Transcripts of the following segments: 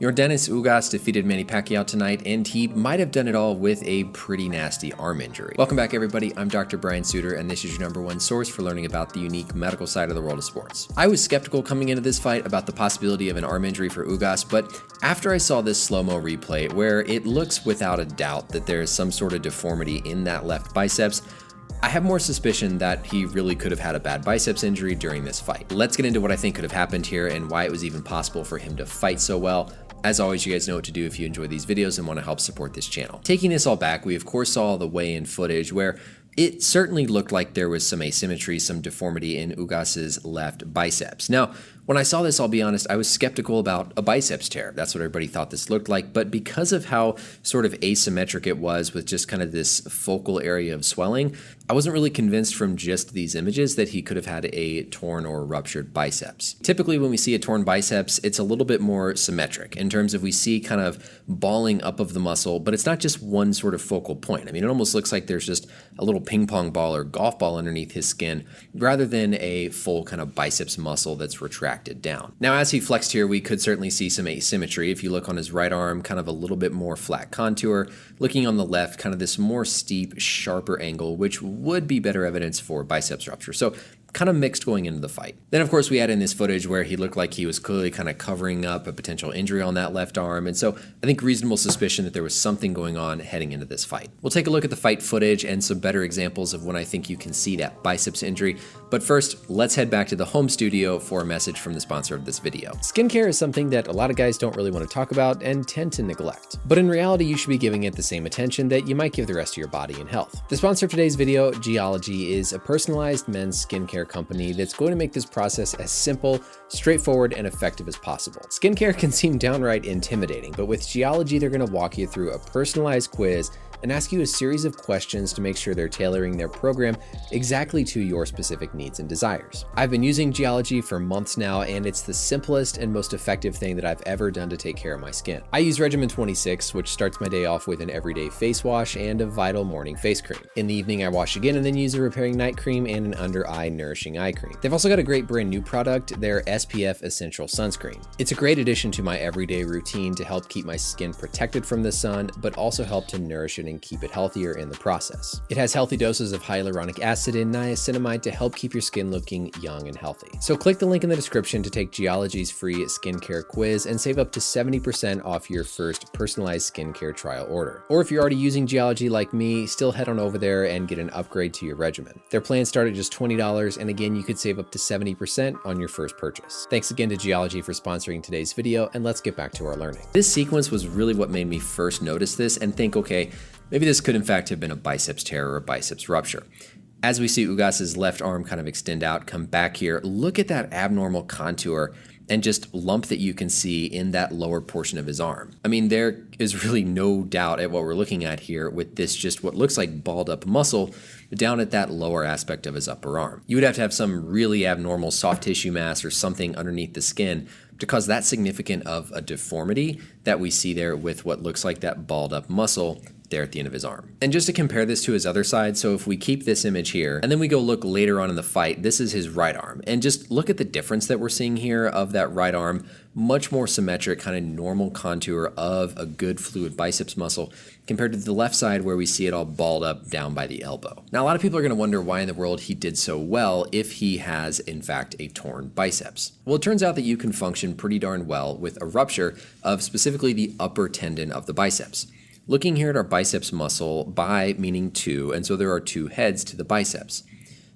Yordenis Ugas defeated Manny Pacquiao tonight, and he might have done it all with a pretty nasty arm injury. Welcome back, everybody. I'm Dr. Brian Sutterer, and this is your #1 source for learning about the unique medical side of the world of sports. I was skeptical coming into this fight about the possibility of an arm injury for Ugas, but after I saw this slow-mo replay where it looks without a doubt that there is some sort of deformity in that left biceps, I have more suspicion that he really could have had a bad biceps injury during this fight. Let's get into what I think could have happened here and why it was even possible for him to fight so well. As always, you guys know what to do if you enjoy these videos and want to help support this channel. Taking this all back, we of course saw the weigh-in footage where it certainly looked like there was some asymmetry, some deformity in Ugas's left biceps. Now, when I saw this, I'll be honest, I was skeptical about a biceps tear. That's what everybody thought this looked like, but because of how sort of asymmetric it was with just kind of this focal area of swelling, I wasn't really convinced from just these images that he could have had a torn or ruptured biceps. Typically, when we see a torn biceps, it's a little bit more symmetric in terms of we see kind of balling up of the muscle, but it's not just one sort of focal point. I mean, it almost looks like there's just a little ping pong ball or golf ball underneath his skin rather than a full kind of biceps muscle that's retracted down. Now, as he flexed here, we could certainly see some asymmetry. If you look on his right arm, kind of a little bit more flat contour. Looking on the left, kind of this more steep, sharper angle, which would be better evidence for biceps rupture. So kind of mixed going into the fight. Then, of course, we add in this footage where he looked like he was clearly kind of covering up a potential injury on that left arm. And so I think reasonable suspicion that there was something going on heading into this fight. We'll take a look at the fight footage and some better examples of when I think you can see that biceps injury. But first, let's head back to the home studio for a message from the sponsor of this video. Skincare is something that a lot of guys don't really want to talk about and tend to neglect. But in reality, you should be giving it the same attention that you might give the rest of your body and health. The sponsor of today's video, Geology, is a personalized men's skincare company that's going to make this process as simple, straightforward, and effective as possible. Skincare can seem downright intimidating, but with Geology, they're going to walk you through a personalized quiz and ask you a series of questions to make sure they're tailoring their program exactly to your specific needs and desires. I've been using Geology for months now, and it's the simplest and most effective thing that I've ever done to take care of my skin. I use Regimen 26, which starts my day off with an everyday face wash and a vital morning face cream. In the evening, I wash again and then use a repairing night cream and an under-eye nourishing eye cream. They've also got a great brand new product, their SPF Essential Sunscreen. It's a great addition to my everyday routine to help keep my skin protected from the sun, but also help to nourish it and keep it healthier in the process. It has healthy doses of hyaluronic acid and niacinamide to help keep your skin looking young and healthy. So click the link in the description to take Geology's free skincare quiz and save up to 70% off your first personalized skincare trial order. Or if you're already using Geology like me, still head on over there and get an upgrade to your regimen. Their plans start at just $20, and again, you could save up to 70% on your first purchase. Thanks again to Geology for sponsoring today's video, and let's get back to our learning. This sequence was really what made me first notice this and think, okay, maybe this could in fact have been a biceps tear or a biceps rupture. As we see Ugas's left arm kind of extend out, come back here, look at that abnormal contour and just lump that you can see in that lower portion of his arm. I mean, there is really no doubt at what we're looking at here with this just what looks like balled up muscle down at that lower aspect of his upper arm. You would have to have some really abnormal soft tissue mass or something underneath the skin to cause that significant of a deformity that we see there with what looks like that balled up muscle there at the end of his arm. And just to compare this to his other side, so if we keep this image here, and then we go look later on in the fight, this is his right arm. And just look at the difference that we're seeing here of that right arm, much more symmetric, kind of normal contour of a good fluid biceps muscle compared to the left side where we see it all balled up down by the elbow. Now, a lot of people are gonna wonder why in the world he did so well if he has, in fact, a torn biceps. Well, it turns out that you can function pretty darn well with a rupture of specifically the upper tendon of the biceps. Looking here at our biceps muscle, bi meaning two, and so there are two heads to the biceps.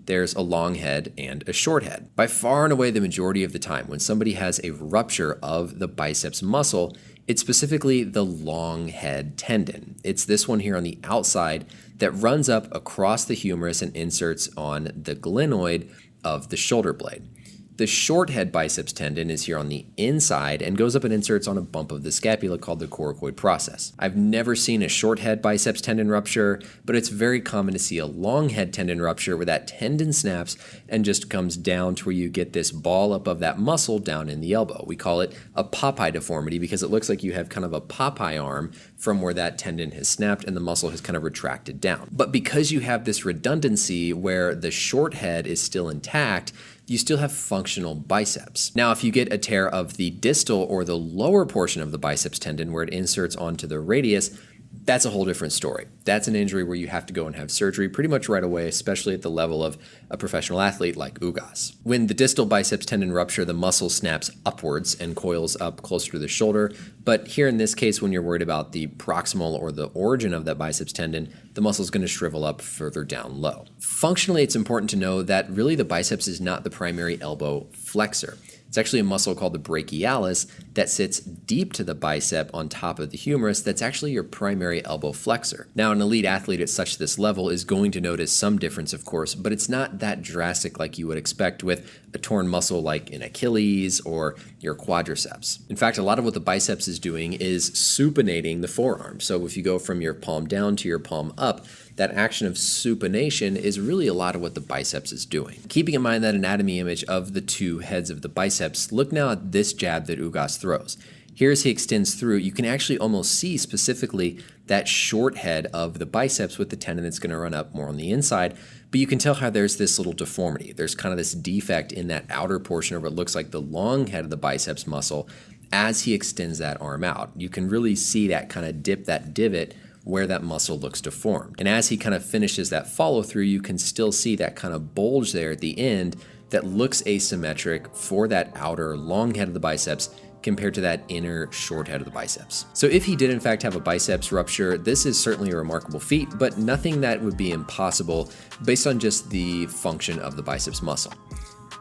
There's a long head and a short head. By far and away the majority of the time when somebody has a rupture of the biceps muscle, it's specifically the long head tendon. It's this one here on the outside that runs up across the humerus and inserts on the glenoid of the shoulder blade. The short head biceps tendon is here on the inside and goes up and inserts on a bump of the scapula called the coracoid process. I've never seen a short head biceps tendon rupture, but it's very common to see a long head tendon rupture where that tendon snaps and just comes down to where you get this ball up of that muscle down in the elbow. We call it a Popeye deformity because it looks like you have kind of a Popeye arm from where that tendon has snapped and the muscle has kind of retracted down. But because you have this redundancy where the short head is still intact, you still have functional biceps. Now, if you get a tear of the distal or the lower portion of the biceps tendon where it inserts onto the radius, that's a whole different story. That's an injury where you have to go and have surgery pretty much right away, especially at the level of a professional athlete like Ugas. When the distal biceps tendon rupture, the muscle snaps upwards and coils up closer to the shoulder. But here in this case, when you're worried about the proximal or the origin of that biceps tendon, the muscle is going to shrivel up further down low. Functionally, it's important to know that really the biceps is not the primary elbow flexor. It's actually a muscle called the brachialis that sits deep to the bicep on top of the humerus that's actually your primary elbow flexor. Now, an elite athlete at such this level is going to notice some difference, of course, but it's not that drastic like you would expect with a torn muscle like an Achilles or your quadriceps. In fact, a lot of what the biceps is doing is supinating the forearm. So if you go from your palm down to your palm up, that action of supination is really a lot of what the biceps is doing. Keeping in mind that anatomy image of the two heads of the biceps, look now at this jab that Ugas throws. Here as he extends through, you can actually almost see specifically that short head of the biceps with the tendon that's going to run up more on the inside, but you can tell how there's this little deformity. There's kind of this defect in that outer portion of what looks like the long head of the biceps muscle as he extends that arm out. You can really see that kind of dip, that divot, where that muscle looks deformed. And as he kind of finishes that follow through, you can still see that kind of bulge there at the end that looks asymmetric for that outer long head of the biceps compared to that inner short head of the biceps. So if he did in fact have a biceps rupture, this is certainly a remarkable feat, but nothing that would be impossible based on just the function of the biceps muscle.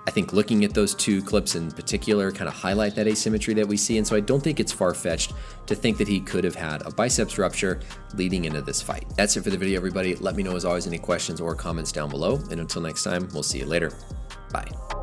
I think looking at those two clips in particular kind of highlight that asymmetry that we see, and so I don't think it's far-fetched to think that he could have had a biceps rupture leading into this fight. That's it for the video, everybody. Let me know as always any questions or comments down below, and until next time, we'll see you later. Bye.